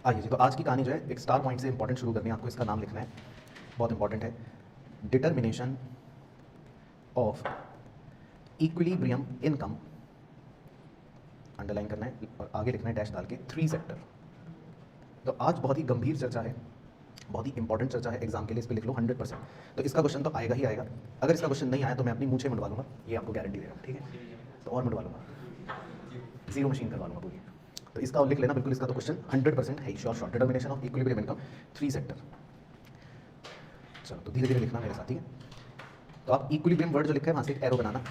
आइए जी, तो आज की कहानी जो है एक स्टार पॉइंट से इंपॉर्टेंट शुरू करनी है। आपको इसका नाम लिखना है, बहुत इंपॉर्टेंट है। Determination of equilibrium income, underline करना है और आगे लिखना है डैश डाल के 3 सेक्टर। तो आज बहुत ही गंभीर चर्चा है, बहुत ही इंपॉर्टेंट चर्चा है एग्जाम के लिए, इस पर लिख लो 100%। तो इसका क्वेश्चन तो आएगा ही आएगा। अगर इसका क्वेश्चन नहीं आया तो मैं अपनी मुँह से मंडवा लूँगा, ये आपको गारंटी दे रहा हूँ, ठीक है। तो और मंडवा लूँगा, जीरो मशीन करवा लूँगा पूरी। तो इसका लिख लेना बिल्कुल, इसका तो क्वेश्चन 100% है ही, sure sure. Determination of equilibrium income 3 sector. चलो तो धीरे धीरे लिखना मेरे साथ, ठीक है। तो आप इक्विलिब्रियम वर्ड जो लिखा है वहाँ से एक एरो बनाना,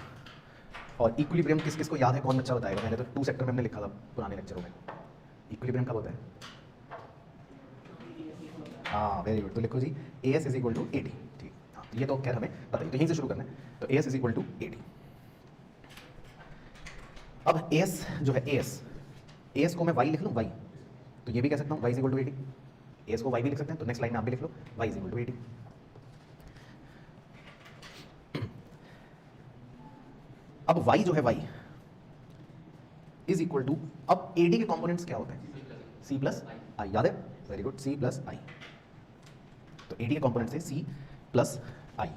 और इक्विलिब्रियम किस किस को याद है, कौन बच्चा बताएगा। पहले तो 2 सेक्टर में हमने लिखा था पुराने लेक्चरों में। इक्विलिब्रियम कब होता है? हाँ वेरी गुड। तो लिखो जी AS इज इक्वल टू 80, ठीक। हाँ ये तो खैर हमें पता ही, तो यहीं से शुरू करना है। तो AS इज इक्वल टू 80। अब AS जो है, AS को मैं y लिख लूँ, y, तो ये भी कह सकता हूँ y is equal to 80। AS को y भी लिख सकते हैं, तो नेक्स्ट लाइन में आप भी लिख लो y इज इक्वल टू 80। अब y जो है, y इज इक्वल टू, अब AD के कंपोनेंट्स क्या होते हैं? C प्लस आई, याद है? वेरी गुड, C प्लस आई। तो AD के कंपोनेंट्स है C प्लस आई,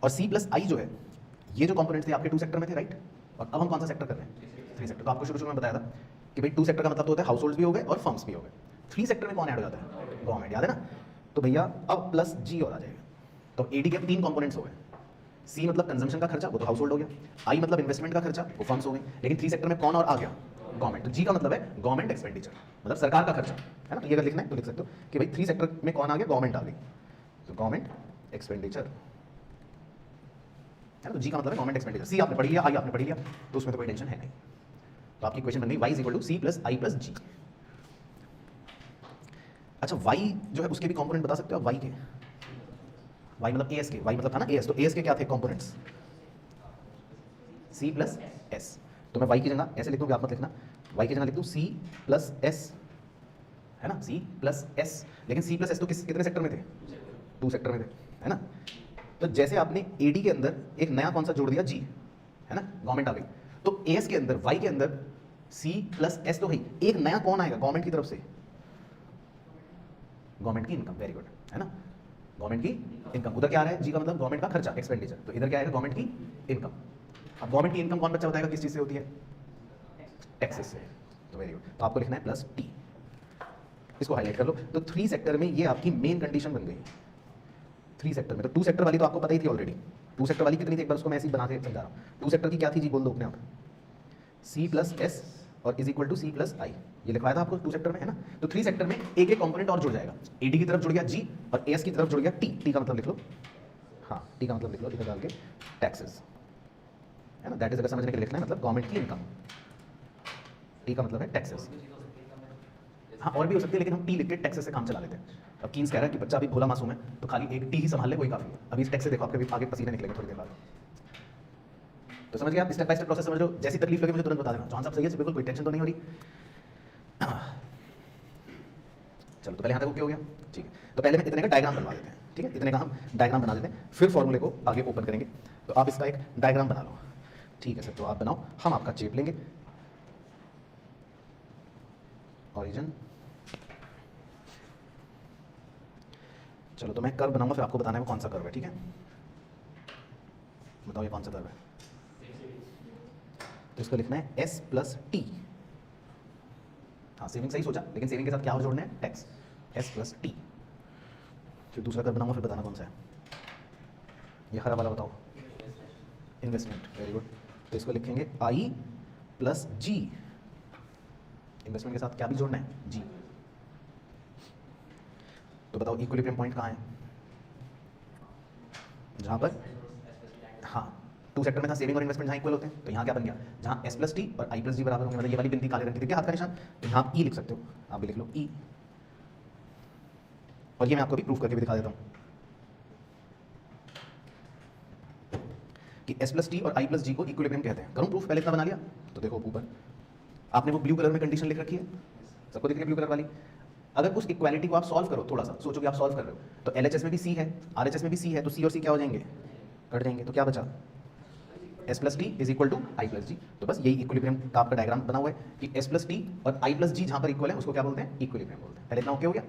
और C प्लस आई जो है, ये जो कंपोनेंट्स थे आपके 2 सेक्टर में थे, राइट। और अब हम कौन सा सेक्टर कर रहे हैं? 3 सेक्टर। तो आपको शुरू में बताया था कि भाई 2 सेक्टर का मतलब तो होता है हाउस होल्ड्स भी हो गए और फर्म्स भी हो गए। 3 सेक्टर में कौन ऐड हो जाता है? गवर्नमेंट, याद है ना। तो भैया अब प्लस G और आ जाएगा। तो AD के 3 कंपोनेंट्स हो गए। C मतलब कंजम्पशन का खर्चा, वो तो हाउस होल्ड हो गया। I मतलब इन्वेस्टमेंट का खर्चा, वो फर्म्स हो गई। लेकिन 3 सेक्टर में कौन और आ गया? गवर्नमेंट। तो G का मतलब है गवर्नमेंट एक्सपेंडिचर, मतलब सरकार का खर्चा, है ना। तो ये अगर लिखना है तो लिख सकते हो कि भाई 3 सेक्टर में कौन आ गया? गवर्नमेंट आ गई, तो गवर्नमेंट एक्सपेंडिचर, है ना। तो G का मतलब है गवर्नमेंट एक्सपेंडिचर। C आपने पढ़ लिया, I आपने पढ़ लिया, तो उसमें तो कोई टेंशन है नहीं। तो आपकी इक्वेशन बन गई y is equal to C plus I plus G। अच्छा y जो है उसके भी कंपोनेंट बता सकते हो आप, y के, y मतलब AS के, y मतलब था ना AS, तो AS के क्या थे कंपोनेंट्स? C plus S। तो मैं y की जगह ऐसे लिख दूँ, आप मत लिखना, y की जगह लिख दूँ C प्लस S, है ना, C प्लस S। लेकिन C प्लस S तो कितने सेक्टर में थे? 2 सेक्टर में थे, है ना। तो जैसे आपने AD के अंदर एक नया कौन सा जोड़ दिया? G, है ना, गवर्नमेंट आ गई। तो AS के अंदर, Y के अंदर C प्लस S तो है, एक नया कौन आएगा गवर्नमेंट की तरफ से? गवर्नमेंट की इनकम, वेरी गुड, है ना, गवर्नमेंट की इनकम। उधर क्या आ रहा है? G का मतलब गवर्नमेंट का खर्चा, एक्सपेंडिचर। तो इधर क्या आएगा? गवर्नमेंट की इनकम। अब गवर्नमेंट की इनकम कौन बच्चा बताएगा किस चीज से होती है? टैक्सेस से। तो वेरी गुड, तो आपको लिखना है प्लस T, इसको हाईलाइट कर लो। तो 3 सेक्टर में ये आपकी मेन कंडीशन बन गई। 3 सेक्टर में, तो 2 सेक्टर वाली तो आपको पता ही थी ऑलरेडी। 2 सेक्टर वाली कितनी थी, एक बार उसको मैं ऐसे ही बना के समझा रहा हूँ। 2 सेक्टर की क्या थी जी, बोल दो अपने आप? C प्लस S और is equal to C plus I, ये लिखवाया था आपको 2 सेक्टर में, है ना। तो 3 सेक्टर में एक एक कंपोनेंट और जुड़ जाएगा। AD की तरफ जुड़ गया G, और AS की तरफ जुड़ गया T। T का मतलब लिख लो, हाँ T का मतलब लिख लो इधर डाल के, टैक्सेस, है ना। दैट इज अगर समझने के लिए लिखना है, मतलब गवर्नमेंट की इनकम। T का मतलब है टैक्सेस। हाँ और भी हो सकती है, लेकिन हम T लिख के टैक्सेस से काम चला लेते हैं। अब कीन्स कह रहा है कि बच्चा अभी भोला मासूम है, तो खाली एक T ही संभाल ले, कोई काफी है। अभी इस टैक्स से देखो आपके आगे पसीने निकलेंगे थोड़ी देर बाद। तो समझ गए आप, स्टेप बाय स्टेप प्रोसेस समझ लो। जैसी तकलीफ लगे मुझे तुरंत बता देना, जॉन साहब सही है, बिल्कुल कोई टेंशन तो नहीं हो रही। चलो तो पहले यहाँ तक ओके हो गया, ठीक है। तो पहले हम इतने का डायग्राम बनवा देते हैं, ठीक है। इतने का हम डायग्राम बना देते हैं, फिर फॉर्मूले को आगे ओपन करेंगे। तो आप इसका एक डायग्राम बना लो, ठीक है सर। तो आप बनाओ, हम आपका चेप लेंगे, ऑरिजिन। चलो तो मैं कर्व बनाऊंगा, फिर आपको बताना है वो कौन सा कर्व है, ठीक है। बताओ ये कौन सा कर्व है? तो इसको लिखना है S प्लस T। हाँ सेविंग सही सोचा, लेकिन सेविंग के साथ क्या और जोड़ना है? Tax, S plus T। फिर दूसरा कर्व बनाऊंगा, फिर बताना कौन सा है। ये खराब वाला बताओ, इन्वेस्टमेंट, वेरी गुड। तो इसको लिखेंगे I प्लस G। इन्वेस्टमेंट के साथ क्या भी जोड़ना है? G। तो बताओ इक्विलिब्रियम पॉइंट कहाँ है? जहाँ पर, हाँ 2 सेक्टर में था, सेविंग और इन्वेस्टमेंट जहाँ इक्वल होते हैं। तो यहाँ क्या बन गया? जहाँ S प्लस T और I प्लस G बराबर होंगे, मतलब ये वाली बिंदी काले रंग की, देखिए हाथ का निशान। तो यहाँ E लिख सकते हो, आप भी लिख लो E। और ये मैं आपको भी प्रूफ करके भी दिखा देता हूँ कि S प्लस T और I प्लस G को इक्विलिब्रियम कहते हैं। करूँ प्रूफ? पहले इतना बना लिया, तो देखो ऊपर आपने वो ब्लू कलर में कंडीशन लिख रखी है, सबको दिख रही है ब्लू कलर वाली। अगर उस इक्वालिटी को आप सॉल्व करो, थोड़ा सा सोचो कि आप सॉल्व कर रहे हो, तो LHS में भी C है, RHS में भी C है, तो C और C क्या हो जाएंगे? कट जाएंगे। तो क्या बचा? S plus T is equal to I plus G. तो बस यही इक्विलिब्रियम का आपका डायग्राम बना हुआ है कि एस प्लस टी और आई प्लस जी जहाँ पर इक्वल है उसको क्या बोलते हैं, इक्विलिब्रियम बोलते हैं। पहले इतना ओके हो गया।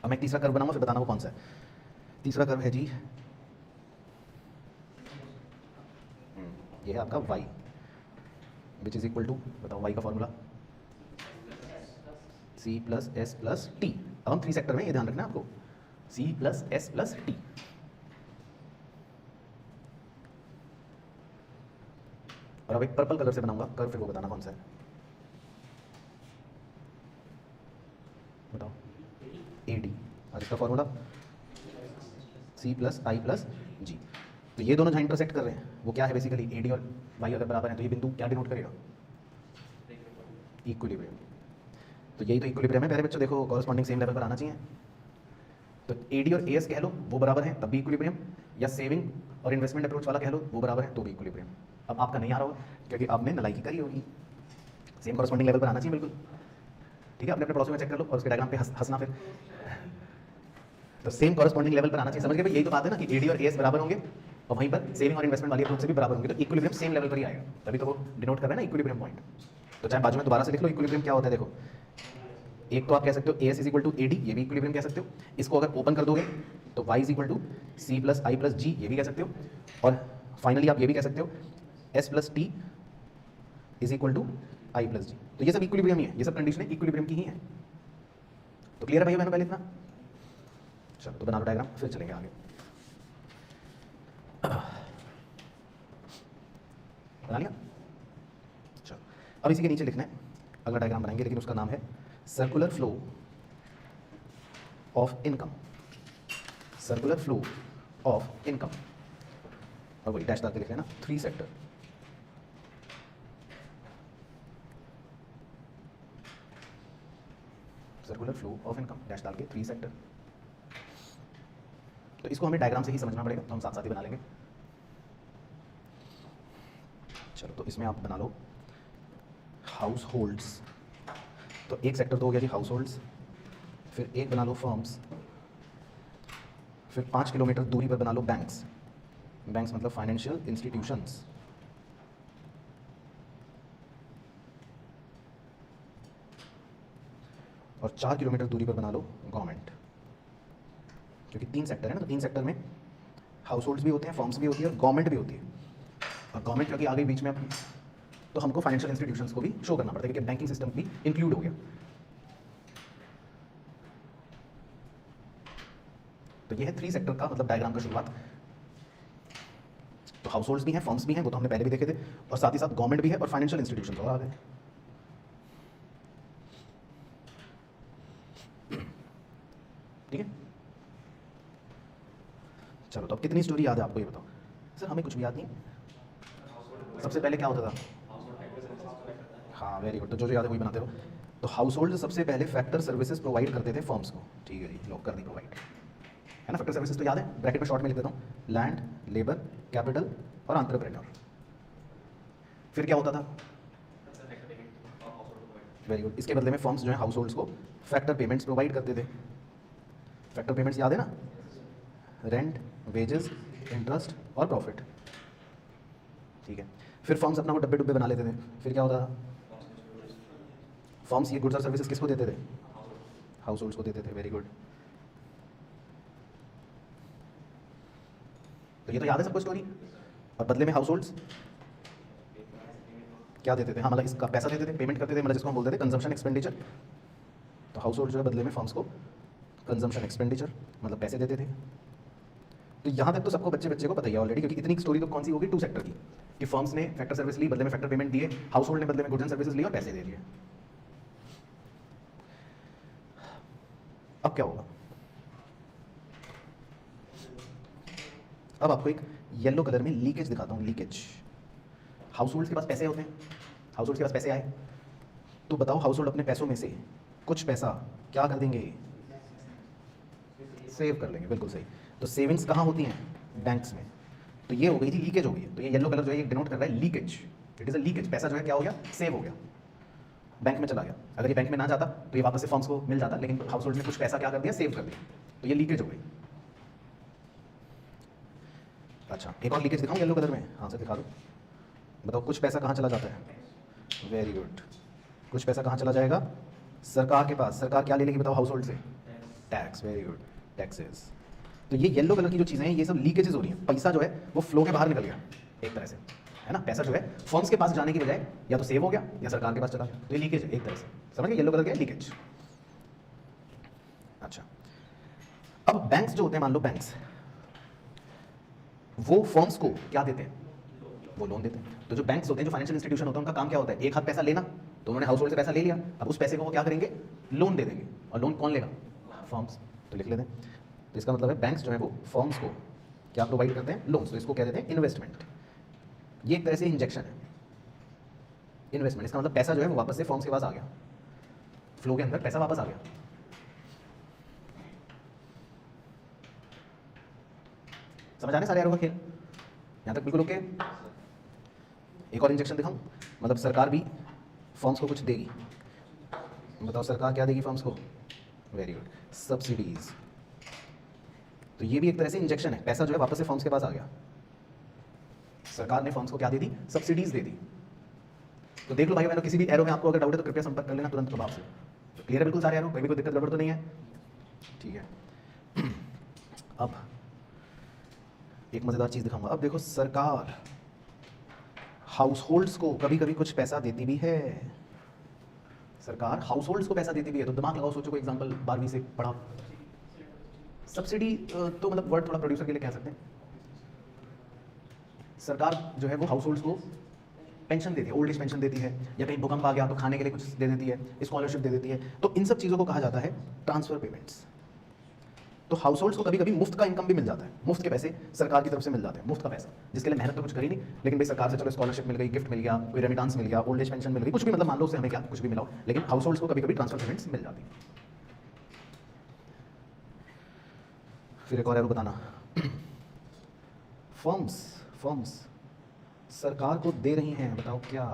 अब मैं तीसरा कर्व बनाऊंगा, फिर बताना वो कौन सा है। तीसरा कर्व है जी, ये है आपका y which is equal to, बताओ y का formula c plus S plus T. अब हम 3 सेक्टर में, ये ध्यान रखना आपको, c plus S plus T. और अब एक पर्पल कलर से बनाऊंगा कर्व, फिर वो बताना कौन सा है। बताओ AD, और इसका formula c plus I plus G. तो ये दोनों जहाँ इंटरसेक्ट कर रहे हैं वो क्या है बेसिकली, AD और y अगर बराबर है तो ये बिंदु क्या डिनोट करेगा, इक्विलिब्रियम। तो यही तो इक्विलिब्रियम है। पहले बच्चों देखो कॉरस्पॉन्डिंग सेम लेवल पर आना चाहिए। तो AD और AS कह लो वो बराबर है तब भी इक्विलिब्रियम, या सेविंग और इन्वेस्टमेंट अप्रोच वाला कह लो वो बराबर है तो भी इक्विलिब्रियम। अब आपका नहीं आ रहा होगा क्योंकि आपने नलायकी करी होगी। सेम कॉरस्पॉन्डिंग लेवल पर आना चाहिए बिल्कुल, ठीक है। अपने अपने पड़ोसी में चेक कर लो और उसके डायग्राम पे हंसना फिर। तो सेम कॉरस्पॉन्डिंग लेवल पर आना चाहिए, समझ गए भाई। यही तो बात है ना कि AD और AS बराबर होंगे और वहीं पर सेविंग और इन्वेस्टमेंट वाली अप्रोच से भी बराबर होंगे, तो इक्विलिब्रियम सेम लेवल पर ही आएगा, तभी तो वो डिनोट कर रहा है ना इक्विलिब्रियम पॉइंट। तो चाहे बाजू में दोबारा से लिख लो इक्विलिब्रियम क्या होता है। देखो एक तो आप कह सकते हो AS is equal to AD, ये भी इक्विलिब्रियम कह सकते हो। इसको अगर ओपन कर दोगे तो y is equal to C plus I plus G, ये भी कह सकते हो। और फाइनली आप ये भी कह सकते हो S plus T is equal to I plus G. तो ये सब इक्विलिब्रियम ही है, ये सब कंडीशन इक्विलिब्रियम की ही है। तो क्लियर है भैया मैंने पहले इतना। चलो तो बना लो डायग्राम, फिर चलेंगे आगे। बना लिया। चलो अब इसी के नीचे लिखना है, अगला डायग्राम बनाएंगे, लेकिन उसका नाम है circular flow of income. Circular flow of income, और वही डैश डाल के लिख लेना 3 sector. Circular flow of income dash डाल के 3 सेक्टर। तो इसको हमें डायग्राम से ही समझना पड़ेगा, तो हम साथ साथ ही बना लेंगे। चलो तो इसमें आप बना लो हाउस होल्ड्स। तो एक सेक्टर तो हो गया जी हाउस होल्ड्स, फिर एक बना लो फर्म्स, फिर 5 किलोमीटर दूरी पर बना लो बैंक्स। बैंक्स मतलब फाइनेंशियल इंस्टीट्यूशंस। और 4 किलोमीटर दूरी पर बना लो गवर्नमेंट, क्योंकि 3 सेक्टर है ना, तो 3 सेक्टर में हाउस होल्ड्स भी होते हैं, फर्म्स भी होती है और गवर्नमेंट भी होती है। और गवर्नमेंट क्योंकि आ गई बीच में अपनी, तो हमको फाइनेंशियल इंस्टीट्यूशंस को भी शो करना पड़ता है, क्योंकि बैंकिंग सिस्टम भी इंक्लूड हो गया। तो ये है 3 सेक्टर का मतलब डायग्राम का शुरुआत। तो हाउस होल्ड्स भी हैं, फर्म्स भी हैं, वो तो हमने पहले भी देखे थे, और साथ ही साथ गवर्नमेंट भी है और फाइनेंशियल इंस्टीट्यूशंस और आ गए। ठीक है, चलो तो अब कितनी स्टोरी याद है आपको ये बताओ। सर हमें कुछ भी याद नहीं। सबसे पहले क्या होता था, हाँ वेरी गुड, तो जो जो याद है वही बनाते रहो। तो हाउस होल्ड सबसे पहले फैक्टर सर्विसेज प्रोवाइड करते थे फर्म्स को, ठीक है जी, लॉक कर दी प्रोवाइड, है ना। फैक्टर सर्विसेज तो याद है, ब्रैकेट में शॉर्ट में लिख देता हूँ, लैंड, लेबर, कैपिटल और एंटरप्रेन्योर। फिर क्या होता था, वेरी गुड, इसके बदले में फर्म्स जो है हाउस होल्ड्स को फैक्टर पेमेंट्स प्रोवाइड करते थे। फैक्टर पेमेंट्स याद है ना, रेंट, वेजेस, इंटरेस्ट और प्रॉफिट, ठीक है। फिर फर्म्स अपना वो डब्बे डुब्बे बना लेते थे। फिर क्या होता था, फर्म्स ये गुड्स और सर्विसेज किसको देते थे, हाउस होल्ड्स को देते थे, वेरी गुड। तो ये तो याद है सबको स्टोरी। और बदले में हाउस होल्ड्स क्या देते थे, हाँ मतलब इसका पैसा देते थे, पेमेंट करते थे, मतलब जिसको हम बोलते थे कंजम्पशन एक्सपेंडिचर। तो हाउस होल्ड जो है बदले में फर्म्स को कंजम्पशन एक्सपेंडिचर मतलब पैसे देते थे। तो यहाँ तक तो सबको बच्चे बच्चे को पता ही है ऑलरेडी, क्योंकि इतनी स्टोरी तो कौन सी होगी, 2 सेक्टर की, कि फर्म्स ने फैक्टर सर्विस ली, बदले में फैक्टर पेमेंट दिए, हाउस होल्ड ने बदले में गुड्स एंड सर्विसेज ली और पैसे दे दिए। अब क्या होगा, अब आपको एक येलो कलर में लीकेज दिखाता हूँ, लीकेज। हाउस होल्ड के पास पैसे होते हैं, हाउस होल्ड के पास पैसे आए तो बताओ हाउस होल्ड अपने पैसों में से कुछ पैसा क्या कर देंगे, सेव कर लेंगे, बिल्कुल सही। तो सेविंग्स कहाँ होती हैं, बैंक्स में। तो ये हो गई थी लीकेज हो गई है। तो ये येलो कलर जो है ये डिनोट कर रहा है leakage, it is a leakage. पैसा जो है क्या हो गया, सेव हो गया, बैंक में चला गया। अगर ये बैंक में ना जाता तो ये वापस से फर्म्स को मिल जाता, लेकिन हाउस होल्ड ने कुछ पैसा क्या कर दिया, सेव कर दिया, तो ये लीकेज हो गई। अच्छा एक और लीकेज दिखाऊं येलो कलर में, हाँ सर दिखा दो। बताओ कुछ पैसा कहाँ चला जाता है? Very good. कुछ पैसा कहाँ चला जाएगा? सरकार के पास। सरकार क्या ले लेगी बताओ हाउस होल्ड से? टैक्स। Very good, taxes. तो ये येलो कलर की जो चीज़ें हैं ये सब लीकेजेस हो रही हैं। पैसा जो है वो फ्लो के बाहर निकल गया एक तरह से, है ना। पैसा जो है फर्म्स के पास जाने की बजाय या तो सेव हो गया या सरकार के पास चला गया, तो ये लीकेज है एक तरह से, समझ गए? येलो कलर का लीकेज। अच्छा, अब बैंक्स जो होते हैं, मान लो बैंक्स, वो फर्म्स को क्या देते हैं? वो लोन देते हैं। तो जो बैंक्स होते हैं, जो फाइनेंशियल इंस्टीट्यूशन होता है, उनका काम क्या होता है? एक हाथ पैसा लेना, तो उन्होंने हाउस होल्ड से पैसा ले लिया, अब उस पैसे को वो क्या करेंगे? लोन दे देंगे। और लोन कौन लेगा? फर्म्स। तो लिख लेते हैं। तो इसका मतलब है बैंक्स जो है वो फर्म्स को क्या प्रोवाइड करते हैं? लोन्स। तो इसको कह देते हैं इन्वेस्टमेंट। ये एक तरह से इंजेक्शन है, इन्वेस्टमेंट। इसका मतलब पैसा जो है वो वापस से फर्म्स के पास आ गया, फ्लो के अंदर पैसा वापस आ गया। समझ आने सारे एरो का खेल? यहां तक बिल्कुल ओके? एक और इंजेक्शन दिखाऊं? मतलब सरकार भी फर्म्स को कुछ देगी। बताओ सरकार क्या देगी फर्म्स को? Very good, subsidies. तो ये भी एक तरह से इंजेक्शन है, पैसा जो है वापस से फर्म्स के पास आ गया। सरकार ने फर्म्स को क्या दे दी? सब्सिडीज दे दी। तो देख लो भाई बहनों, किसी भी एरो में आपको अगर डाउट है तो कृपया संपर्क कर लेना तुरंत प्रभाव से। तो क्लियर है बिल्कुल सारे एरो? कोई दिक्कत गड़बड़ तो नहीं है? ठीक है। अब एक मजेदार चीज दिखाऊंगा। अब देखो, सरकार हाउस होल्ड्स को कभी कभी कुछ पैसा देती भी है। सरकार हाउस होल्ड्स को पैसा देती भी है। तो दिमाग लगाओ, सोचो कोई एग्जांपल 12वीं से पढ़ा। सब्सिडी तो मतलब वर्ड थोड़ा प्रोड्यूसर के लिए कह सकते हैं। सरकार जो है वो हाउस होल्ड्स को पेंशन देती है, ओल्ड एज पेंशन देती है, या कहीं भूकंप आ गया तो खाने के लिए कुछ दे देती है, स्कॉलरशिप दे देती है। तो इन सब चीज़ों को कहा जाता है ट्रांसफर पेमेंट्स। तो हाउस होल्ड्स को कभी कभी मुफ्त का इनकम भी मिल जाता है, मुफ्त के पैसे सरकार की तरफ से मिल जाते हैं, मुफ्त का पैसा, जिसके लिए मेहनत तो कुछ करी नहीं, लेकिन भाई सरकार से चलो स्कॉलरशिप मिल गई, गिफ्ट मिल गया, कोई रेमिटेंस मिल गया, ओल्ड एज पेंशन मिल गई, कुछ भी, मतलब मान लो उससे हमें क्या कुछ भी मिला हो, लेकिन हाउस होल्ड्स को कभी कभी ट्रांसफर पेमेंट्स मिल जाती है। फिर एक और एरो बताना। फर्म्स सरकार को दे रही हैं, बताओ क्या?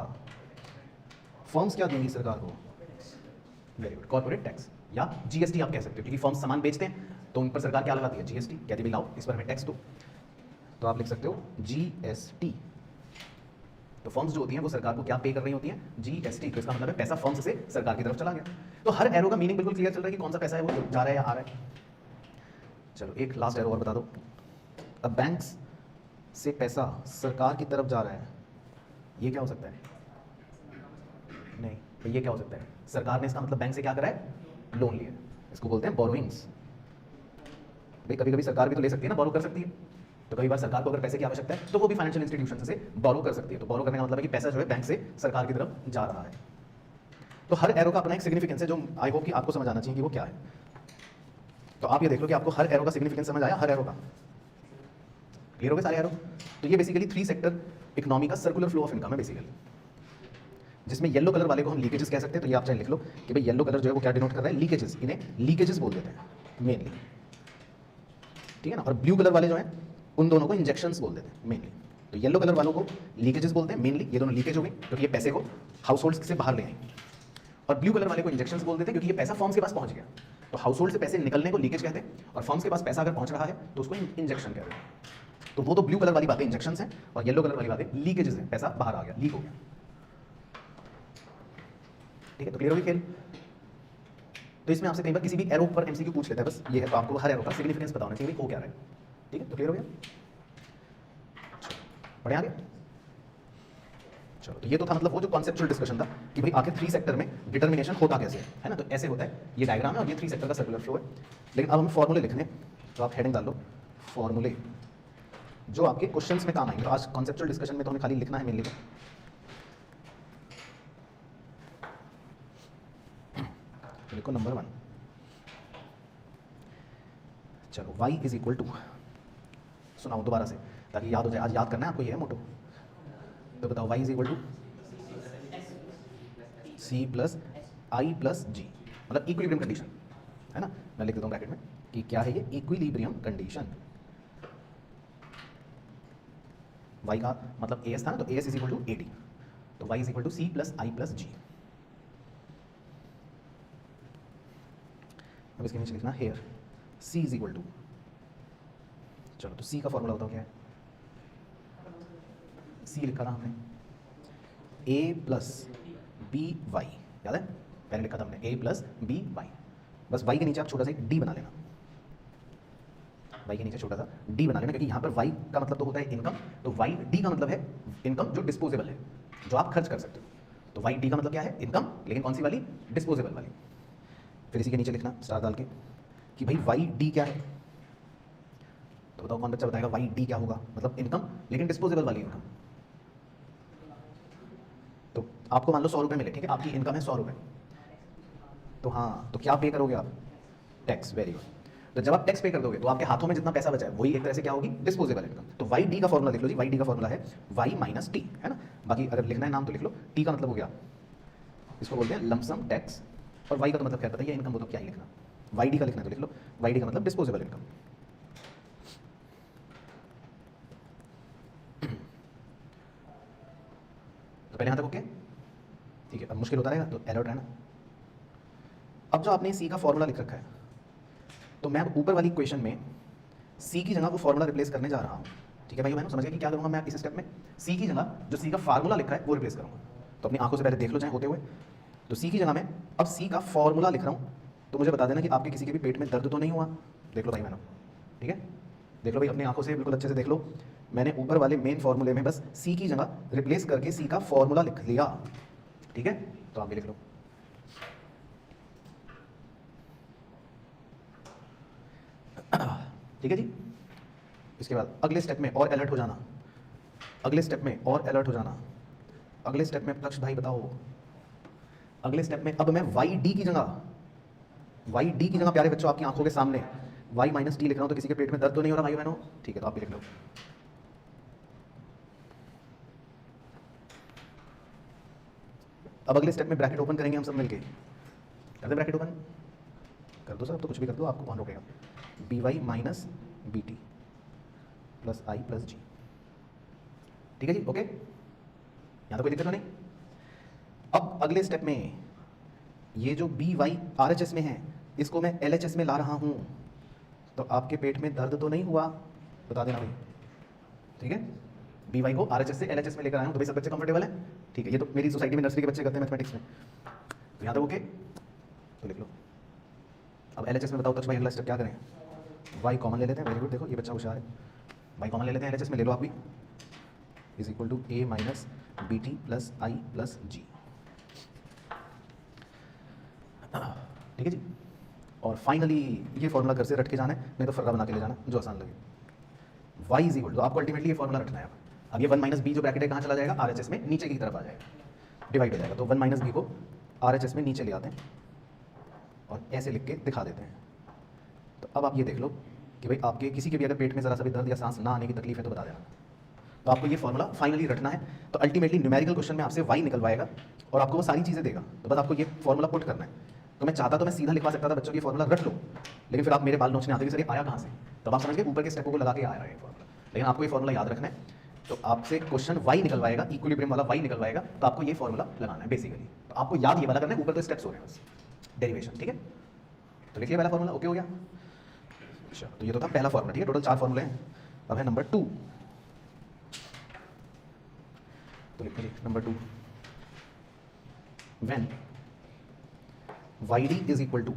फर्म्स क्या देंगी सरकार को? वेरी गुड, कॉर्पोरेट टैक्स या जीएसटी आप कह सकते हो, क्योंकि फर्म्स सामान बेचते हैं तो उन पर सरकार क्या लगाती है? जीएसटी। कहती है लाओ इस पर हमें टैक्स दो, तो आप लिख सकते हो जीएसटी। तो फर्म्स जो होती हैं वो सरकार को क्या पे कर रही होती हैं? जीएसटी। तो इसका मतलब है पैसा फर्म्स से सरकार की तरफ चला गया। तो हर एरो का मीनिंग बिल्कुल क्लियर चल रहा है कि कौन सा पैसा है वो जा रहा है या आ रहा है। चलो एक लास्ट एरो और बता दो। अब बैंक्स से पैसा सरकार की तरफ जा रहा है, ये क्या हो सकता है? नहीं, तो ये क्या हो सकता है? सरकार ने, इसका मतलब बैंक से क्या करा है? लोन लिया। इसको बोलते हैं बोरोइंग्स। भाई कभी कभी सरकार भी तो ले सकती है ना, बोरो कर सकती है। तो कई बार सरकार को अगर पैसे की आवश्यकता है तो वो भी फाइनेंशियल इंस्टीट्यूशन से बोरो कर सकती है। तो बोरो करने का मतलब है कि पैसा जो है बैंक से सरकार की तरफ जा रहा है। तो हर एरो का अपना एक सिग्निफिकेंस है, जो आई होप कि आपको समझ आना चाहिए कि वो क्या है। तो आप ये देख लो कि आपको हर एरो का सिग्निफिकेंस समझ आया? हर एरो का क्लियर हो गए सारे एरो? तो ये बेसिकली 3 सेक्टर इकोनॉमी का सर्कुलर फ्लो ऑफ इनकम है बेसिकली, जिसमें येलो कलर वाले को हम लीकेजेस कह सकते हैं। तो ये आप चाहे लिख लो कि भाई येलो कलर जो है वो क्या डिनोट कर रहा है? लीकेजेस। इन्हें लीकेजेस बोल देते हैं मेनली, ठीक है ना। और ब्लू कलर वाले जो हैं उन दोनों को इंजेक्शंस बोल देते हैं मेनली। तो येलो कलर वालों को लीकेजेस बोलते हैं मेनली, ये दोनों लीकेज हो गई क्योंकि ये पैसे को हाउस होल्ड से बाहर ले आएंगे। और ब्लू कलर वाले को इंजेक्शंस बोल देते हैं क्योंकि ये पैसा फर्म्स के पास पहुंच गया। तो हाउस होल्ड से पैसे निकलने को लीकेज कहते हैं, और फर्म्स के पास पैसा अगर पहुंच रहा है तो उसको इंजेक्शन कहते हैं। तो वो तो ब्लू कलर वाली बातें इंजेक्शंस हैं, और येलो कलर वाली बातें लीकेजेस हैं, पैसा बाहर आ गया, लीक हो गया। ठीक है, तो क्लियर हो गई खेल? तो इसमें आपसे कई बार किसी भी एरो पर एमसीक्यू पूछ लेता है, बस ये है। तो आपको हर एरो का सिग्निफिकेंस पता होना चाहिए, हो क्या रहा है। ठीक है, तो क्लियर हो गया? बढ़िया आगे। चलो, तो ये तो था मतलब वो जो कॉन्सेप्चुअल डिस्कशन था कि भाई आखिर 3 सेक्टर में डिटर्मिनेशन होता कैसे है ना। तो ऐसे होता है, ये डायग्राम है और ये 3 सेक्टर का सर्कुलर फ्लो है। लेकिन अब हम फॉर्मूले लिखने, तो आप हेडिंग डाल लो फॉर्मूले, जो आपके क्वेश्चंस में काम आएंगे। तो आज कॉन्सेप्चुअल डिस्कशन में तो हमें खाली लिखना है मेनली। लिखो नंबर 1, चलो y इज इक्वल टू, सुनाओ दोबारा से ताकि याद हो जाए, आज याद करना है आपको, ये है मोटो। तो बताओ y is equal to c plus I plus G, मतलब इक्विलिब्रियम कंडीशन है ना। मैं लिख देता हूँ ब्रैकेट में कि क्या है ये? Equilibrium condition. y का मतलब as था ना, तो as is equal to AD, तो y is equal to c plus I plus G. अब इसके नीचे लिखना here c is equal to, चलो तो c का फॉर्मूला बताओ क्या है? c लिखा था हमने, ए प्लस बी वाई, याद है पहले लिखा था हमने ए प्लस बी वाई। बस वाई के नीचे आप छोटा सा एक डी बना लेना, वाई के नीचे छोटा सा डी बना लेना, क्योंकि यहाँ पर वाई का मतलब तो होता है इनकम, तो वाई डी का मतलब है इनकम जो डिस्पोजेबल है, जो आप खर्च कर सकते हो। तो वाई डी का मतलब क्या है? इनकम, लेकिन कौन सी वाली? डिस्पोजेबल वाली। फिर इसी के नीचे लिखना स्टार डाल के कि भाई वाई डी क्या है। तो बताओ कौन बच्चा बताएगा वाई डी क्या होगा? मतलब इनकम, लेकिन डिस्पोजेबल वाली इनकम। तो आपको मान लो 100 रुपये मिले, ठीक है, आपकी इनकम है 100 रुपये, तो हाँ, तो क्या पे करोगे आप? टैक्स। Very good. तो जब आप टैक्स पे कर दोगे तो आपके हाथों में जितना पैसा बचा है वही एक तरह से क्या होगी? Disposable income. तो वाई डी का फॉर्मूला लिख लो जी, वाई डी का फॉर्मूला है वाई माइनस टी, है ना। बाकी अगर लिखना है नाम तो लिख लो। टी का मतलब हो गया, इसको बोलते हैं लमसम टैक्स, और वाई का तो मतलब क्या पता है इनकम, वो तो क्या ही लिखना। वाई डी का लिखना है तो लिख लो, वाई डी का मतलब डिस्पोजेबल इनकम। तो पहले यहाँ तक ओके, ठीक है। अब मुश्किल होता रहेगा तो अलर्ट रहना। अब जो आपने सी का फॉर्मूला लिख रखा है, तो मैं अब ऊपर वाली इक्वेशन में सी की जगह वो फॉर्मूला रिप्लेस करने जा रहा हूँ, ठीक है भाई बहनों। समझ गए कि क्या करूँगा मैं इस स्टेप में? सी की जगह जो सी का फार्मूला लिखा है वो रिप्लेस करूँगा। तो अपनी आंखों से पहले देख लो चाहे होते हुए। तो सी की जगह मैं अब सी का फॉर्मूला लिख रहा हूँ, तो मुझे बता देना कि आपके किसी के भी पेट में दर्द तो नहीं हुआ। देख लो भाई बहनों, ठीक है, देख लो भाई अपनी आंखों से बिल्कुल अच्छे से देख लो। मैंने ऊपर वाले मेन फॉर्मूले में बस सी की जगह रिप्लेस करके सी का फॉर्मूला लिख लिया, ठीक है। तो आप भी लिख लो। ठीक है जी। इसके बाद अगले स्टेप में और अलर्ट हो जाना, अगले स्टेप में और अलर्ट हो जाना। अगले स्टेप में प्लक्ष भाई बताओ, अगले स्टेप में अब मैं वाई डी की जगह, वाई डी की जगह प्यारे बच्चों आपकी आंखों के सामने वाई माइनस टी लिख रहा हूं। तो किसी के पेट में दर्द तो नहीं हो रहा भाई बहनों? ठीक है, तो आप भी लिख लो। अब अगले स्टेप में ब्रैकेट ओपन करेंगे हम सब मिलके। कर दे ब्रैकेट ओपन, कर दो सर, तो कुछ भी कर दो, आपको कौन रोकेगा। B Y minus B T plus I plus G, ठीक है जी, ओके। यहाँ तो कोई दिक्कत तो नहीं। अब अगले स्टेप में ये जो B Y R H S में है, इसको मैं एल एच एस में ला रहा हूँ। तो आपके पेट में दर्द तो नहीं हुआ? बता देना भाई, ठीक है। बी वाई को आर एच एस से एल एच एस में लेकर आया हूँ, तो भाई सब बच्चे कंफर्टेबल हैं? ठीक है, ये तो मेरी सोसाइटी में नर्सरी के बच्चे करते हैं मैथमेटिक्स में। तो यहाँ तक ओके, तो लिख लो। अब एल एच एस में बताओ तो भाई अगला स्टेप क्या करें? वाई कॉमन ले लेते हैं। वेरी गुड, देखो ये बच्चा होशियार है। वाई कॉमन ले लेते हैं एल एच एस में, ले लो आप भी। Is equal to A minus B T plus I plus G, ठीक है जी। और फाइनली ये फॉर्मूला घर से रट के जाना है, नहीं तो फर्रा बना के ले जाना जो आसान लगे। वाई इज इक्वल टू, आपको अल्टीमेटली ये फॉर्मूला रटना है। अब ये 1 माइनस बी जो ब्रैकेट है कहाँ चला जाएगा? आर एच एस में नीचे की तरफ आ जाएगा, डिवाइड हो जाएगा। तो 1 माइनस बी को आर एच एस में नीचे ले आते हैं और ऐसे लिख के दिखा देते हैं। तो अब आप ये देख लो कि भाई आपके किसी के भी अगर पेट में ज़रा सा भी दर्द या सांस ना आने की तकलीफ है तो बता देना। तो आपको ये फॉर्मूला फाइनली रटना है। तो अल्टीमेटली न्यूमेरिकल क्वेश्चन में आपसे वाई निकलवाएगा और आपको वो सारी चीज़ें देगा। तो बस आपको ये फॉर्मूला पुट करना है। तो मैं चाहता तो मैं सीधा लिखवा सकता था बच्चों की फॉर्मूला रट लो, लेकिन फिर आप मेरे बाल नोचने आते कि सर ये आया कहाँ से। तब आप समझ गए ऊपर के स्टेपों को लगा के आया है ये फॉर्मूला। लेकिन आपको ये फॉर्मूला याद रखना है। तो आपसे क्वेश्चन वाई निकलवाएगा, इक्विलिब्रियम वाला वाई निकलवाएगा, तो आपको ये फॉर्मूला लगाना है बेसिकली। तो आपको याद ये वाला करना है, ऊपर तो स्टेप्स हो रहे हैं बस, डेरिवेशन, ठीक है। तो लिखिए पहला फॉर्मूला, ओके हो गया। अच्छा, तो ये तो था पहला फॉर्मूला, ठीक है। टोटल 4 फॉर्मूले हैं। अब है नंबर 2। तो लिखिए number 2, when YD is equal to,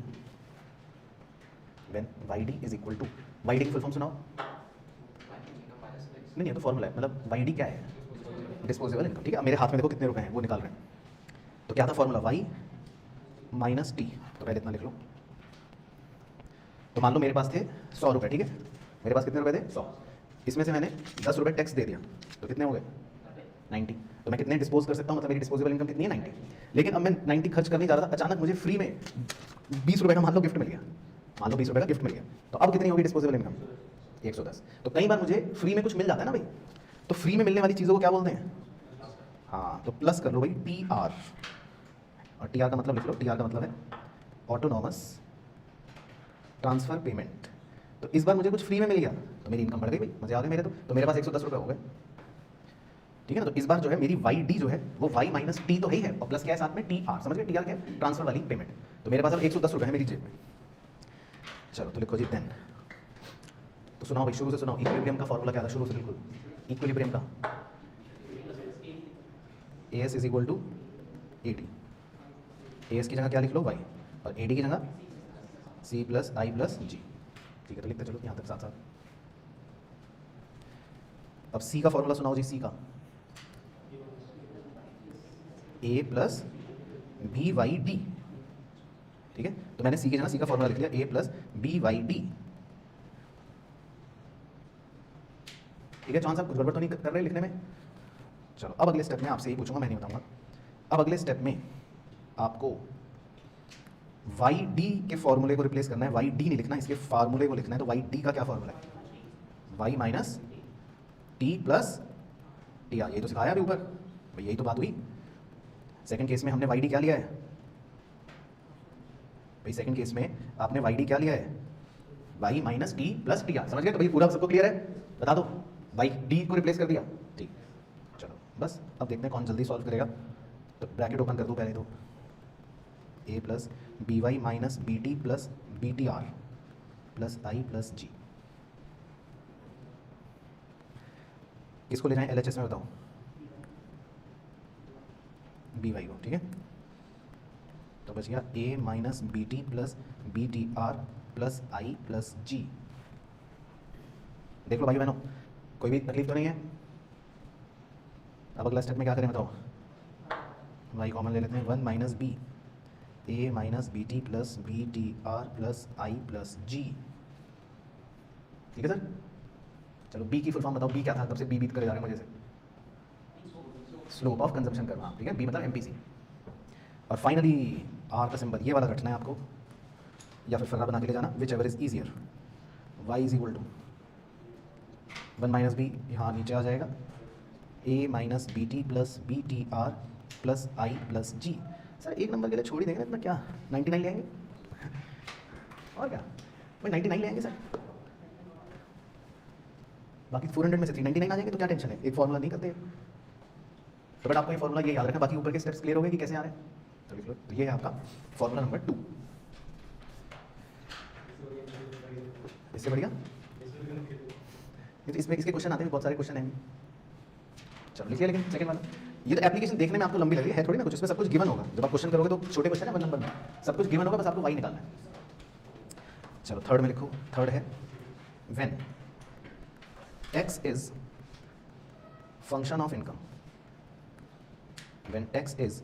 when YD is equal to, YD की फुल फॉर्म सुनाओ। नहीं, ये तो फॉर्मूला है, मतलब YD क्या है? डिस्पोजेबल इनकम, ठीक है। मेरे हाथ में देखो कितने रुपए हैं, वो निकाल रहे हैं। तो क्या था फॉर्मूला? Y minus T. तो पहले इतना लिख लो। तो मान लो मेरे पास थे 100 रुपये, ठीक है। मेरे पास कितने रुपए थे? 100। इसमें से मैंने 10 रुपये टैक्स दे दिया, तो कितने हो गए? 90। तो मैं कितने डिस्पोज कर सकता हूँ? मतलब मेरी डिस्पोजेबल इनकम कितनी है? 90। लेकिन अब मैं 90 खर्च करने जा रहा था, अचानक मुझे फ्री में 20 रुपये का मान लो गिफ्ट मिल गया। मान लो 20 रुपये का गिफ्ट मिल गया, तो अब कितनी होगी डिस्पोजेबल इनकम? 110। तो कई बार मुझे फ्री में कुछ मिल जाता है ना भाई, तो फ्री में मिलने वाली चीज़ों को क्या बोलते हैं? हाँ, तो प्लस कर लो भाई TR। और TR का मतलब लिख लो, TR का मतलब है ऑटोनॉमस ट्रांसफर पेमेंट। तो इस बार मुझे कुछ फ्री में मिल गया, तो मेरी इनकम बढ़ गई भाई, मजे आ गए मेरे। तो मेरे पास 110 रुपये हो गए, ठीक है ना। तो इस बार जो है मेरी YD जो है वो Y माइनस टी तो ही है, और प्लस क्या है साथ में? TR। समझ गए? TR क्या है? ट्रांसफर वाली पेमेंट। तो मेरे पास अब 110 रुपये है मेरी जेब में। चलो तो लिखो जी देन। तो सुनाओ भाई, शुरू से सुनाओ। इक्विलिब्रियम का फॉर्मूला क्या था? शुरू से बिल्कुल इक्विलिब्रियम का। A S is equal to A D, A S की जगह क्या लिख लो वाई, और ए डी की जगह सी प्लस आई प्लस जी। ठीक है, तो लिखते चलो यहाँ तक साथ साथ। अब सी का फॉर्मूला सुनाओ जी, सी का ए प्लस बी वाई डी। ठीक है, तो मैंने सी की जगह सी का फॉर्मूला लिख लिया, ए प्लस बी वाई डी। ठीक है जॉन साहब, कुछ गड़बड़ तो नहीं कर रहे लिखने में? चलो अब अगले स्टेप में आपसे यही पूछूंगा, मैं नहीं बताऊंगा। अब अगले स्टेप में आपको वाई डी के फॉर्मूले को रिप्लेस करना है, वाई डी नहीं लिखना, इसके फार्मूले को लिखना है। तो वाई डी का क्या फॉर्मूला है? Y minus T plus T R, यही तो सिखाया अभी ऊपर भाई, यही तो बात हुई। सेकंड केस में हमने वाई डी क्या लिया है भाई? सेकंड केस में आपने वाई डी क्या लिया है? Y minus T plus T R. समझ गए? तो भाई पूरा सबको क्लियर है? बता दो, वाई डी को रिप्लेस कर दिया। ठीक, चलो बस अब देखते हैं कौन जल्दी सॉल्व करेगा। तो ब्रैकेट ओपन कर दो पहले तो, A plus B Y minus B T plus B T R plus I plus G. किसको ले जाएं एल एच एस में बताओ? बी वाई को। ठीक है, तो बच गया A minus B T plus B T R plus I plus G. देख लो भाई बहनों, कोई भी तकलीफ तो नहीं है? अब अगला स्टेप में क्या करें बताओ? वाई कॉमन ले लेते हैं, 1 minus B A minus B T plus B T R plus I plus G. ठीक है सर, चलो बी की फुल फॉर्म बताओ, बी क्या था? तब से बी बीत करे जा रहे हैं मुझे से, स्लोप ऑफ कंजम्पशन करना। ठीक है, बी मतलब एमपीसी। और फाइनली आर का सिंबल ये वाला रखना है आपको, या फिर फर्रा बना के ले जाना, whichever is easier. Y is equal to 1 minus B, यहाँ नीचे आ जाएगा, A minus B T plus B T R plus I plus G. Sir एक नंबर के लिए छोड़ ही देंगे इतना, क्या 99 ले आएंगे? और क्या भाई 99 ले आएंगे सर, बाकी 400 में से 399 आ जाएंगे, तो क्या टेंशन है? एक फॉर्मूला नहीं करते तो, बट आपको ये फॉर्मूला ये याद रखना, बाकी ऊपर के स्टेप्स क्लियर हो गए कि कैसे आ रहे हैं? तो लिख लो, तो ये है आपका फॉर्मूला नंबर 2। इससे बढ़िया तो इसमें इसके क्वेश्चन आते हैं, बहुत सारे क्वेश्चन हैं। चलो लिखिए, लेकिन सेकंड वाला ये तो एप्लीकेशन देखने में आपको लंबी लग रही है थोड़ी ना, कुछ इसमें सब कुछ गिवन होगा। जब आप क्वेश्चन करोगे तो छोटे क्वेश्चन है 1 नंबर में, सब कुछ गिवन होगा, बस आपको वाई निकालना है। चलो थर्ड में लिखो, थर्ड है when x is function of income, when x is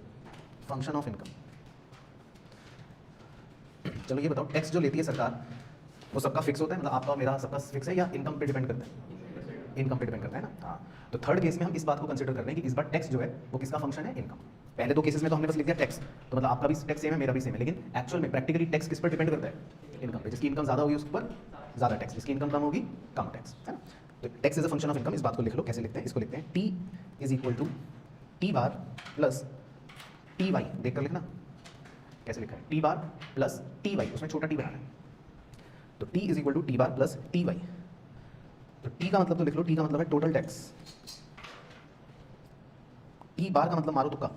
function of income. चलो ये बताओ, टैक्स जो लेती है सरकार वो सबका फिक्स होता है, मतलब आपका मेरा सबका फिक्स है, या इनकम पे डिपेंड करता है? इनकम पे डिपेंड करता है ना। हाँ, तो थर्ड केस में हम इस बात को कंसीडर कर रहे हैं कि इस बार टैक्स जो है वो किसका फंक्शन है? इनकम। पहले दो केसेस में तो हमने बस लिख दिया टैक्स, तो मतलब आपका भी टैक्स सेम है, मेरा भी सेम है, लेकिन एक्चुअल में प्रैक्टिकली टैक्स किस पर डिपेंड करता है? इनकम पे। जिसकी इनकम ज़्यादा होगी उस पर ज़्यादा टैक्स, जिसकी इनकम कम होगी कम टैक्स, है ना। तो tax is a function of income, इस बात को लिख लो। कैसे लिखते हैं? इसको लिखते हैं T is equal to T bar plus T Y. देख कर लिखना कैसे लिखा है, T bar plus T Y, उसमें छोटा टी बनाना है। तो T is equal to T bar plus T Y. तो टी का मतलब तो लिख लो, टी का मतलब है टोटल टैक्स, टी बार का मतलब मारो तुक्का,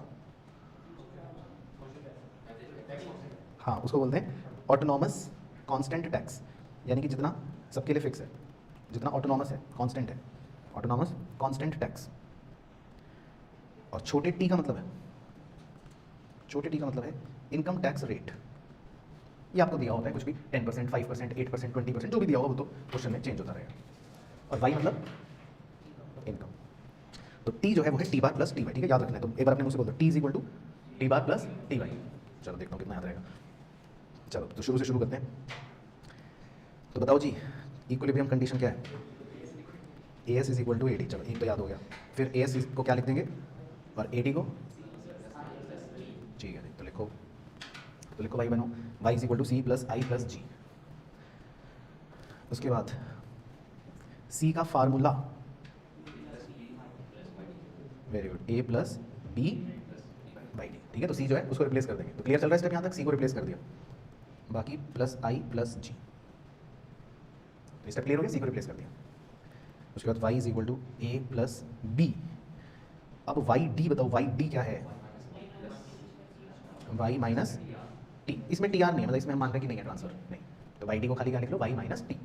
हाँ उसको बोलते हैं ऑटोनॉमस कांस्टेंट टैक्स, यानी कि जितना सबके लिए फिक्स है, जितना ऑटोनॉमस है, कांस्टेंट है, ऑटोनॉमस कांस्टेंट टैक्स। और छोटे टी का मतलब है, छोटे टी का मतलब है इनकम टैक्स रेट। ये आपको दिया होता है कुछ भी 10%, 5%, 8%, 20%, जो भी दिया होगा वो तो क्वेश्चन में चेंज होता रहेगा। और वाई मतलब इनकम। तो टी जो है वो है T bar plus T Y. ठीक है, याद रखना है। तो एक बार अपने मुझे से बोल दो, T is equal to T bar plus T Y. चलो देखता हूँ कितना याद रहेगा। चलो तो शुरू से शुरू करते हैं। तो बताओ जी, इक्विलिब्रियम कंडीशन क्या है? A S is equal to A D. चलो एक तो याद हो गया। फिर ए एस को क्या लिख देंगे और ए डी को? ठीक है, तो लिखो, तो लिखो भाई बनो, Y is equal to C plus I plus G. उसके बाद सी का formula, very good, A plus B by D. ठीक है, तो सी जो है उसको रिप्लेस कर देंगे। तो क्लियर चल रहा है स्टेप यहाँ तक? सी को रिप्लेस कर दिया, बाकी प्लस आई प्लस जी। तो स्टेप क्लियर हो गया, सी को रिप्लेस कर दिया। उसके बाद Y is equal to A plus B. अब वाई डी बताओ, वाई डी क्या है? Y minus T. इसमें टी आर नहीं है, मतलब इसमें हम मान रहे हैं कि नहीं है ट्रांसफर, नहीं। तो वाई डी को खाली क्या लिख लो? Y minus T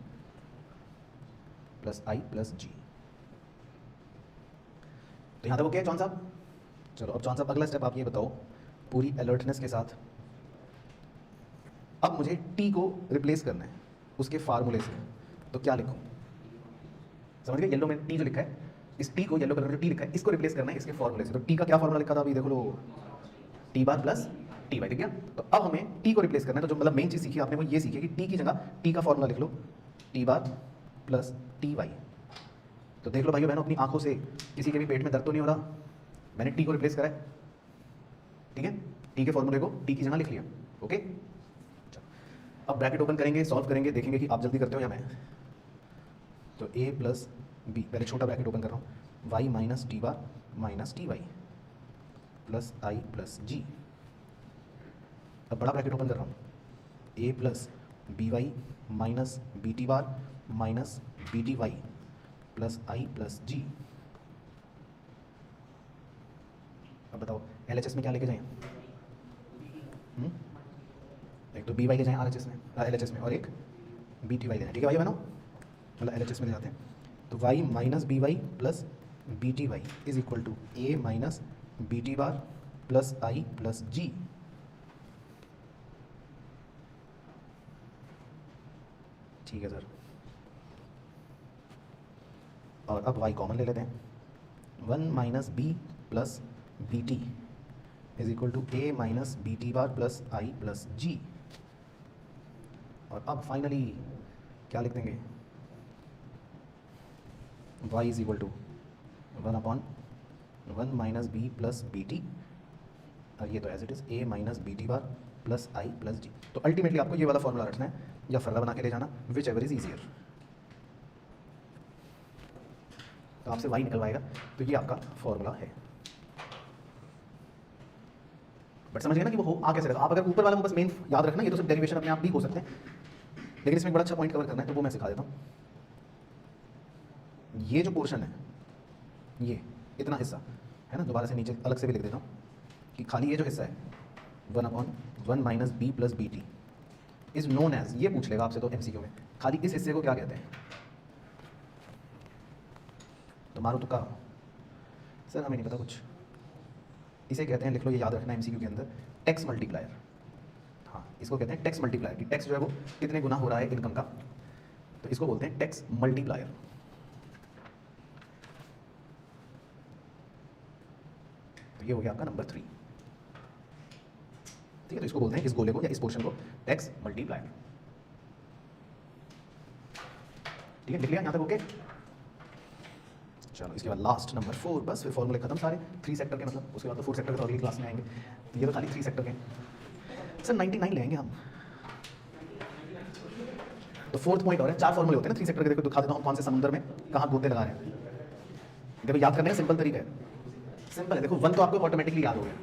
plus I plus G. तो यहाँ तक ओके है जॉन साहब? चलो अब जॉन साहब अगला स्टेप आप ये बताओ पूरी अलर्टनेस के साथ। अब मुझे टी को रिप्लेस करना है उसके फार्मूले से, तो क्या लिखूं? समझ गए? येलो में टी जो लिखा है, इस टी को येलो कलर में टी लिखा है इसको रिप्लेस करना है इसके फार्मूले से। तो टी का क्या फार्मूला लिखा था अभी देखो लो, T bar plus T Y, ठीक है? तो अब हमें टी को रिप्लेस करना है। तो जो मतलब मेन चीज़ सीखी आपने वो ये सीखी कि टी की जगह टी का फार्मूला लिख लो, T bar plus T Y. तो देख लो भाइयों बहनों अपनी आंखों से, किसी के भी पेट में दर्द तो नहीं हो रहा, मैंने टी को रिप्लेस करा है, ठीक है? टी के फॉर्मूले को टी की जगह लिख लिया, ओके? चलो अब ब्रैकेट ओपन करेंगे, सॉल्व करेंगे, देखेंगे कि आप जल्दी करते हो या मैं। तो a प्लस बी, पहले छोटा ब्रैकेट ओपन कर रहा हूँ, y minus T bar minus T Y plus I plus G. अब बड़ा ब्रैकेट ओपन कर रहा हूँ, a plus B Y minus B T bar minus B T Y plus I plus G. अब बताओ LHS में क्या लेके जाएं? एक तो बी वाई ले जाएं RHS में, LHS में, और एक बी टी वाई ले जाएं, ठीक है भाई बहनों? मतलब LHS में ले जाते हैं। तो y minus B Y plus B T Y is equal to A minus B T bar plus I plus G. ठीक है सर। और अब y कॉमन ले लेते हैं, 1 minus B plus B T is equal to A minus B T bar plus I plus G. और अब finally क्या लिख देंगे? y is equal to 1/1 minus B plus B T, और ये तो as it is A minus B T bar plus I plus G. तो ultimately आपको ये वाला फॉर्मूला रखना है या फर्रा बना के ले जाना, विच एवर इज ईजियर। तो आपसे y निकलवाएगा, तो ये आपका फॉर्मूला है। बट समझिए ना कि वो हो आ कैसे रहेगा। आप अगर ऊपर वाला को बस मेन याद रखना, ये तो सिर्फ डेरिवेशन अपने आप भी हो सकते हैं, लेकिन इसमें एक बड़ा अच्छा पॉइंट कवर करना है, तो वो मैं सिखा देता हूँ। ये जो पोर्शन है, ये इतना हिस्सा है ना, दोबारा से नीचे अलग से भी लिख देता हूँ कि खाली ये जो हिस्सा है 1/1 minus B plus B T is known as, ये पूछ लेगा आपसे तो MCQ में, खाली इस हिस्से को क्या कहते हैं? तो मारो तुक्का, सर हमें नहीं पता कुछ। इसे कहते हैं, लिख लो, ये याद रखना MCQ के अंदर, टैक्स मल्टीप्लायर। हाँ, इसको कहते हैं टैक्स मल्टीप्लायर, कि टैक्स जो है वो कितने गुना हो रहा है इनकम का, तो इसको बोलते हैं टैक्स मल्टीप्लायर। तो ये हो गया आपका नंबर 3, ठीक है? तो इसको बोलते हैं, इस गोले को या इस पोर्शन को, टैक्स मल्टीप्लायर। ठीक है, लिख लिया यहाँ तक? ओके, चलो इसके बाद लास्ट नंबर 4, बस फिर फॉर्मूले खत्म सारे 3 सेक्टर के, मतलब उसके बाद तो 4 सेक्टर के तो अगली क्लास में आएंगे। तो ये तो खाली 3 सेक्टर के। सर 99 लेंगे हम। तो 4th पॉइंट और है, 4 फॉर्मूले होते हैं ना 3 सेक्टर के। देखो दिखा देता हूँ कौन से समुद्र में कहाँ गोते लगा रहे हैं। देखो याद करने का सिंपल तरीका है, सिंपल है। देखो 1 तो आपको ऑटोमेटिकली याद हो गया,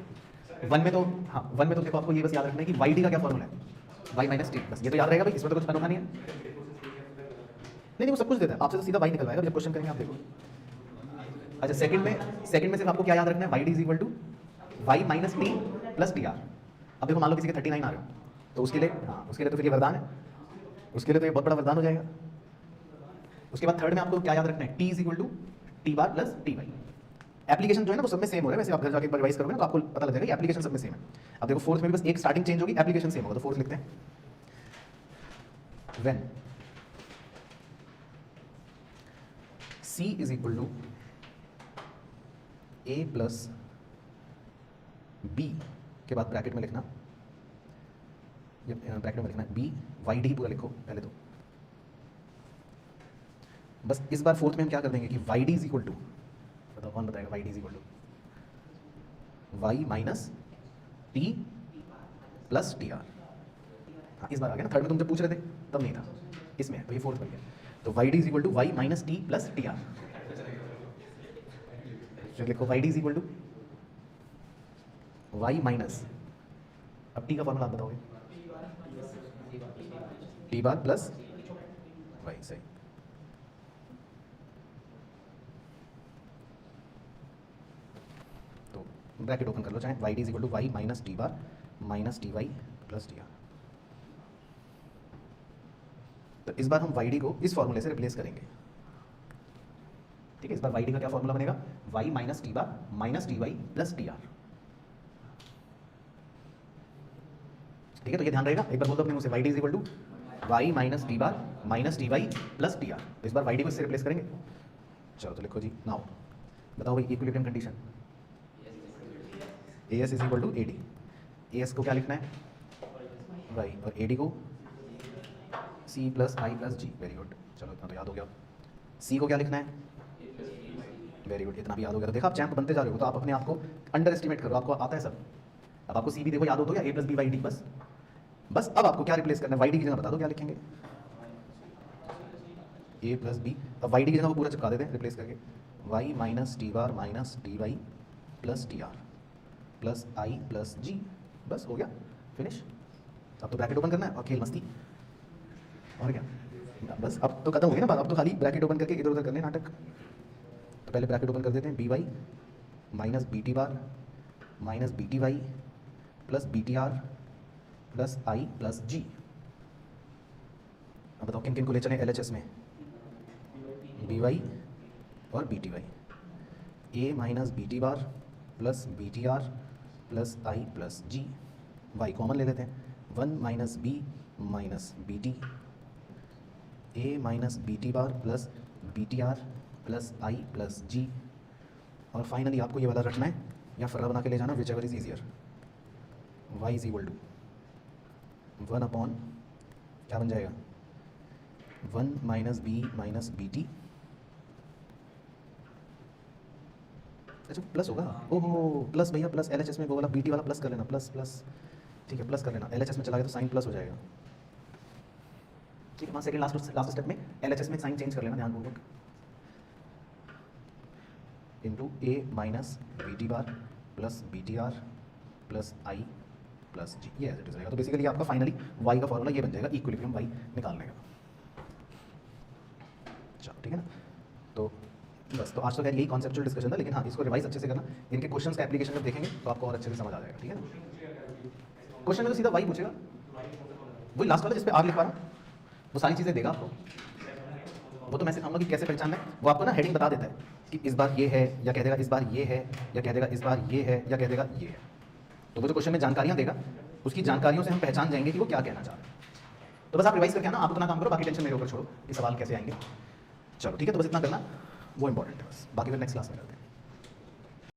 1 में तो, हाँ 1 में तो देखो आपको ये बस याद रखना है कि वाई डी का क्या फॉर्मूला है, y माइनस टी, बस ये तो याद रहेगा भाई, इसमें तो कुछ अनोखा नहीं है। नहीं वो सब कुछ देता है, आपसे तो सीधा y निकलवाएगा जब क्वेश्चन करेंगे आप, देखो। अच्छा सेकंड में सिर्फ आपको क्या याद रखना है, y D is equal to y minus T plus T R. अब देखो मान लो किसी के 39 आ रहे हो, तो उसके लिए, हाँ उसके लिए तो फिर ये वरदान है, उसके लिए तो ये बहुत बड़ा वरदान हो जाएगा। उसके बाद थर्ड में आपको क्या याद रखना है, t is equal to T bar plus T Y. Application जो है ना वो सब में सेम हो रहा है, वैसे आप घर जाके रिवाइज करोगे ना तो आपको पता लग जाएगा कि एप्लीकेशन सब में सेम है। अब देखो 4th में भी बस एक स्टार्टिंग चेंज होगी, एप्लीकेशन सेम होगा। तो 4th लिखते हैं, when c is equal to a plus b के बाद ब्रैकेट में लिखना, ब्रैकेट में लिखना है b, वाई डी पूरा लिखो पहले तो। बस इस बार 4th में हम क्या कर देंगे कि Y D is equal to, बताओ कौन बताएगा, Y D is equal to Y minus T plus T R. हाँ इस बार आ गया ना, थर्ड में तुम जब पूछ रहे थे तब नहीं था, इसमें तो ये 4th बन गया। तो Y D is equal to Y minus T plus T R. लिखो Y D is equal to Y minus, अब टी का फॉर्मूला आप बताओगे, टी बार प्लस वाई, सही। तो ब्रैकेट ओपन कर लो, चाहे Y D is equal to Y minus T bar minus T Y plus T R. तो इस बार हम वाई डी को इस फॉर्मूले से रिप्लेस करेंगे, ठीक है? इस बार वाई डी का क्या फॉर्मूला बनेगा, Y minus T bar minus T Y plus T R. ठीक है, तो ये ध्यान रहेगा, एक बार बोल दो अपने मुंह से, Y D is equal to Y minus T bar minus T Y plus T R. तो इस बार वाई डी को इससे रिप्लेस करेंगे। चलो तो लिखो जी, नाउ बताओ भाई equilibrium condition, A S is equal to A D. A S को क्या लिखना है, वाई, और ए डी को C plus I plus G. Very good, चलो इतना तो याद हो गया। सी को क्या लिखना है, वेरी गुड, इतना भी याद हो गया। तो देखा आप चैंप बनते जा रहे हो, तो आप अपने आप को अंडर एस्टिमेट करो, आपको आता है सब। अब आपको सी भी देखो याद हो तो गया, ए प्लस बी वाई डी, बस बस अब आपको क्या रिप्लेस करना है, वाई डी की जगह बता दो क्या लिखेंगे, ए प्लस बी। अब वाई डी की जगह वो पूरा चिपका देते हैं रिप्लेस करके, Y minus T bar minus T Y plus T R plus I plus G. बस हो गया, फिनिश। अब तो ब्रैकेट ओपन करना है और खेल मस्ती, और क्या, बस अब तो खत्म हो गई ना बात। अब तो खाली ब्रैकेट ओपन करके इधर उधर करने नाटक। तो पहले ब्रैकेट ओपन कर देते हैं, B Y minus B T bar minus B T Y plus B T R plus I plus G. अब बताओ किन किन को ले चलें LHS में, बी वाई और B T Y, A minus B T bar plus B T R plus I plus G. Y common ले लेते हैं, 1 minus B minus B T, A minus B T bar plus B T R plus I plus G. और finally आपको ये वाला रटना है या फर्रा बना के ले जाना, whichever is easier. Y is equal to 1 upon क्या बन जाएगा, 1 minus B minus B T. अच्छा प्लस होगा, ओहो प्लस भैया, प्लस LHS में वो वाला BT वाला प्लस कर लेना, प्लस प्लस, ठीक है प्लस कर लेना। LHS में चला गया तो साइन प्लस हो जाएगा, ठीक है। वहाँ सेकंड लास्ट स्टेप में LHS में साइन चेंज कर लेना ध्यानपूर्वक, into A minus B T bar plus B T R plus I plus G, ये एज इट इज रहेगा। तो बेसिकली आपका फाइनली वाई का फॉर्मूला ये बन जाएगा इक्विलिब्रियम वाई निकालने का। चलो ठीक है ना, तो बस तो आज तो खैर यही कॉन्सेप्चुअल डिस्कशन था, लेकिन हाँ इसको रिवाइज अच्छे से करना, इनके क्वेश्चंस का एप्लीकेशन जब देखेंगे तो आपको और अच्छे से समझ आ जाएगा, ठीक है ना। क्वेश्चन में तो सीधा वाई पूछेगा, वही लास्ट वाला जिस पे आर लिखवा रहा हूँ, वो सारी चीज़ें देगा आपको। वो तो मैं सिखाऊंगा कि कैसे पहचानना है, वो आपको ना हेडिंग बता देता है कि इस बार ये है, या कह देगा इस बार ये है, या कह देगा इस बार ये है, या कह देगा ये है। तो वो जो क्वेश्चन में जानकारियाँ देगा, उसकी जानकारियों से हम पहचान जाएंगे कि वो क्या कहना चाह रहे हैं। तो बस आप रिवाइज करके आना, आप उतना काम करो, बाकी टेंशन मेरे ऊपर छोड़ो, ये सवाल कैसे आएंगे। चलो ठीक है, तो बस इतना करना, वो इंपॉर्टेंट है बस, बाकी फिर नेक्स्ट क्लास में करते हैं।